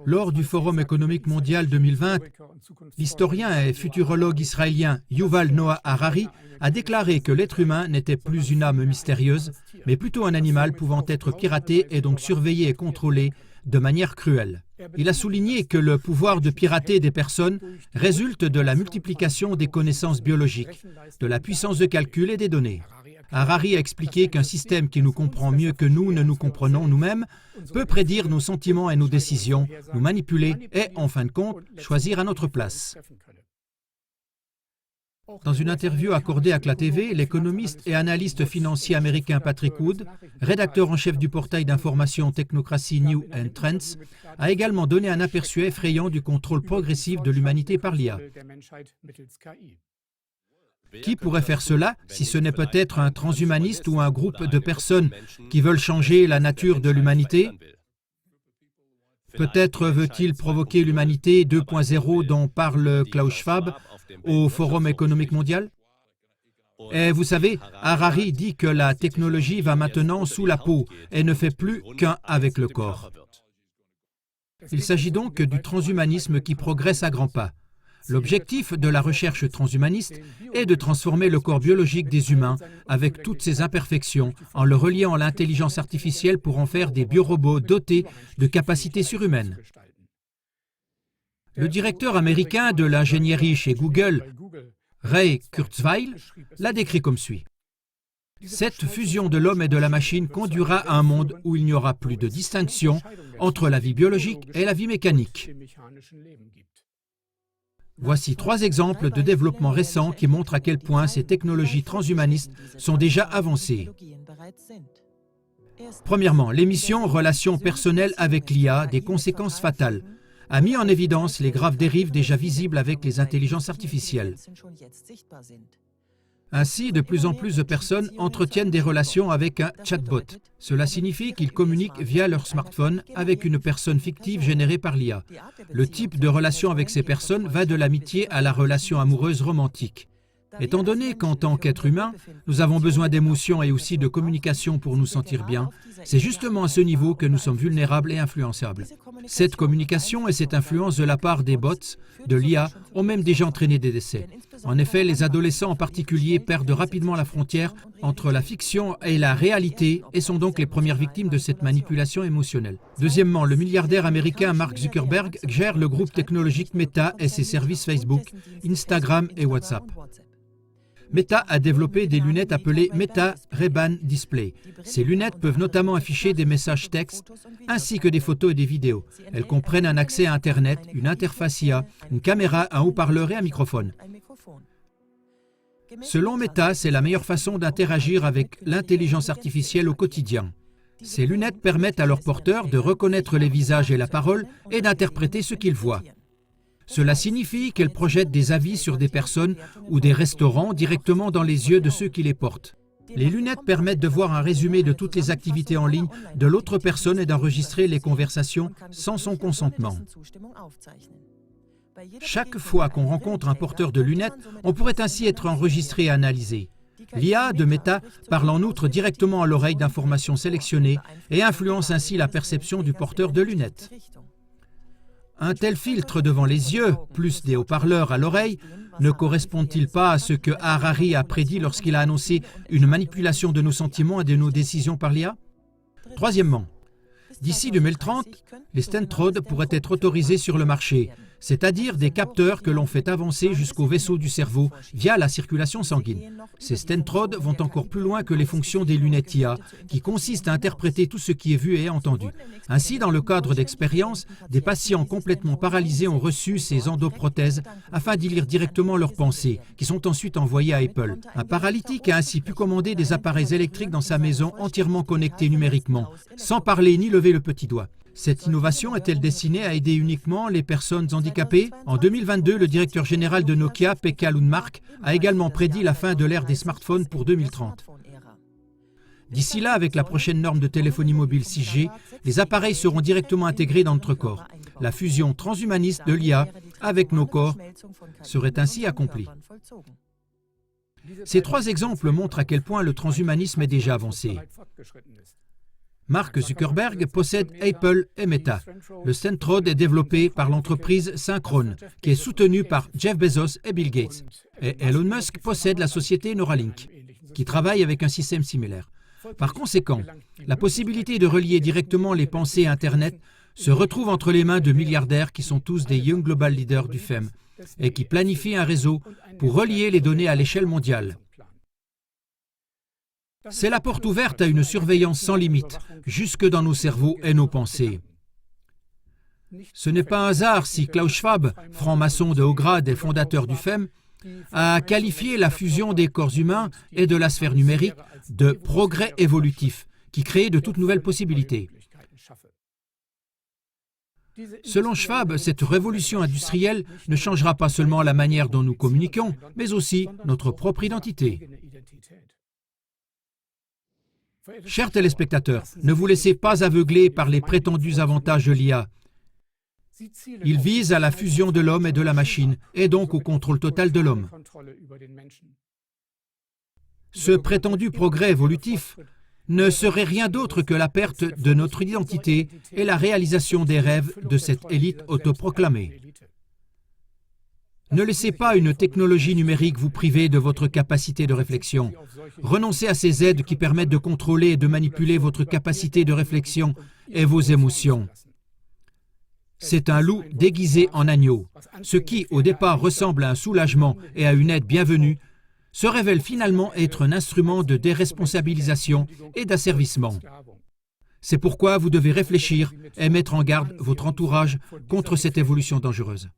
Lors du Forum économique mondial 2020, l'historien et futurologue israélien Yuval Noah Harari a déclaré que l'être humain n'était plus une âme mystérieuse, mais plutôt un animal pouvant être piraté et donc surveillé et contrôlé de manière cruelle. Il a souligné que le pouvoir de pirater des personnes résulte de la multiplication des connaissances biologiques, de la puissance de calcul et des données. Harari a expliqué qu'un système qui nous comprend mieux que nous ne nous comprenons nous-mêmes peut prédire nos sentiments et nos décisions, nous manipuler et, en fin de compte, choisir à notre place. Dans une interview accordée à CLA TV, l'économiste et analyste financier américain Patrick Wood, rédacteur en chef du portail d'information Technocracy New and Trends, a également donné un aperçu effrayant du contrôle progressif de l'humanité par l'IA. Qui pourrait faire cela si ce n'est peut-être un transhumaniste ou un groupe de personnes qui veulent changer la nature de l'humanité? Peut-être veut-il provoquer l'humanité 2.0 dont parle Klaus Schwab au Forum économique mondial? Et vous savez, Harari dit que la technologie va maintenant sous la peau et ne fait plus qu'un avec le corps. Il s'agit donc du transhumanisme qui progresse à grands pas. L'objectif de la recherche transhumaniste est de transformer le corps biologique des humains avec toutes ses imperfections en le reliant à l'intelligence artificielle pour en faire des biorobots dotés de capacités surhumaines. Le directeur américain de l'ingénierie chez Google, Ray Kurzweil, l'a décrit comme suit. Cette fusion de l'homme et de la machine conduira à un monde où il n'y aura plus de distinction entre la vie biologique et la vie mécanique. Voici 3 exemples de développements récents qui montrent à quel point ces technologies transhumanistes sont déjà avancées. Premièrement, l'émission Relations personnelles avec l'IA, des conséquences fatales, a mis en évidence les graves dérives déjà visibles avec les intelligences artificielles. Ainsi, de plus en plus de personnes entretiennent des relations avec un chatbot. Cela signifie qu'ils communiquent via leur smartphone avec une personne fictive générée par l'IA. Le type de relation avec ces personnes va de l'amitié à la relation amoureuse romantique. Étant donné qu'en tant qu'être humain, nous avons besoin d'émotions et aussi de communication pour nous sentir bien, c'est justement à ce niveau que nous sommes vulnérables et influençables. Cette communication et cette influence de la part des bots, de l'IA, ont même déjà entraîné des décès. En effet, les adolescents en particulier perdent rapidement la frontière entre la fiction et la réalité et sont donc les premières victimes de cette manipulation émotionnelle. Deuxièmement, le milliardaire américain Mark Zuckerberg gère le groupe technologique Meta et ses services Facebook, Instagram et WhatsApp. Meta a développé des lunettes appelées Meta Ray-Ban Display. Ces lunettes peuvent notamment afficher des messages textes ainsi que des photos et des vidéos. Elles comprennent un accès à Internet, une interface IA, une caméra, un haut-parleur et un microphone. Selon Meta, c'est la meilleure façon d'interagir avec l'intelligence artificielle au quotidien. Ces lunettes permettent à leurs porteurs de reconnaître les visages et la parole et d'interpréter ce qu'ils voient. Cela signifie qu'elles projettent des avis sur des personnes ou des restaurants directement dans les yeux de ceux qui les portent. Les lunettes permettent de voir un résumé de toutes les activités en ligne de l'autre personne et d'enregistrer les conversations sans son consentement. Chaque fois qu'on rencontre un porteur de lunettes, on pourrait ainsi être enregistré et analysé. L'IA de Meta parle en outre directement à l'oreille d'informations sélectionnées et influence ainsi la perception du porteur de lunettes. Un tel filtre devant les yeux, plus des haut-parleurs à l'oreille, ne correspond-il pas à ce que Harari a prédit lorsqu'il a annoncé une manipulation de nos sentiments et de nos décisions par l'IA? Troisièmement, d'ici 2030, les stentrodes pourraient être autorisés sur le marché, c'est-à-dire des capteurs que l'on fait avancer jusqu'au vaisseau du cerveau via la circulation sanguine. Ces stentrodes vont encore plus loin que les fonctions des lunettes IA, qui consistent à interpréter tout ce qui est vu et entendu. Ainsi, dans le cadre d'expériences, des patients complètement paralysés ont reçu ces endoprothèses afin d'y lire directement leurs pensées, qui sont ensuite envoyées à Apple. Un paralytique a ainsi pu commander des appareils électriques dans sa maison entièrement connectés numériquement, sans parler ni lever le petit doigt. Cette innovation est-elle destinée à aider uniquement les personnes handicapées? En 2022, le directeur général de Nokia, Pekka Lundmark, a également prédit la fin de l'ère des smartphones pour 2030. D'ici là, avec la prochaine norme de téléphonie mobile 6G, les appareils seront directement intégrés dans notre corps. La fusion transhumaniste de l'IA avec nos corps serait ainsi accomplie. Ces 3 exemples montrent à quel point le transhumanisme est déjà avancé. Mark Zuckerberg possède Apple et Meta. Le Stentrode est développé par l'entreprise Synchrone, qui est soutenue par Jeff Bezos et Bill Gates. Et Elon Musk possède la société Neuralink, qui travaille avec un système similaire. Par conséquent, la possibilité de relier directement les pensées à Internet se retrouve entre les mains de milliardaires qui sont tous des Young Global Leaders du FEM et qui planifient un réseau pour relier les données à l'échelle mondiale. C'est la porte ouverte à une surveillance sans limite, jusque dans nos cerveaux et nos pensées. Ce n'est pas un hasard si Klaus Schwab, franc-maçon de haut grade et fondateur du FEM, a qualifié la fusion des corps humains et de la sphère numérique de progrès évolutif, qui crée de toutes nouvelles possibilités. Selon Schwab, cette révolution industrielle ne changera pas seulement la manière dont nous communiquons, mais aussi notre propre identité. Chers téléspectateurs, ne vous laissez pas aveugler par les prétendus avantages de l'IA. Il vise à la fusion de l'homme et de la machine, et donc au contrôle total de l'homme. Ce prétendu progrès évolutif ne serait rien d'autre que la perte de notre identité et la réalisation des rêves de cette élite autoproclamée. Ne laissez pas une technologie numérique vous priver de votre capacité de réflexion. Renoncez à ces aides qui permettent de contrôler et de manipuler votre capacité de réflexion et vos émotions. C'est un loup déguisé en agneau. Ce qui, au départ, ressemble à un soulagement et à une aide bienvenue, se révèle finalement être un instrument de déresponsabilisation et d'asservissement. C'est pourquoi vous devez réfléchir et mettre en garde votre entourage contre cette évolution dangereuse.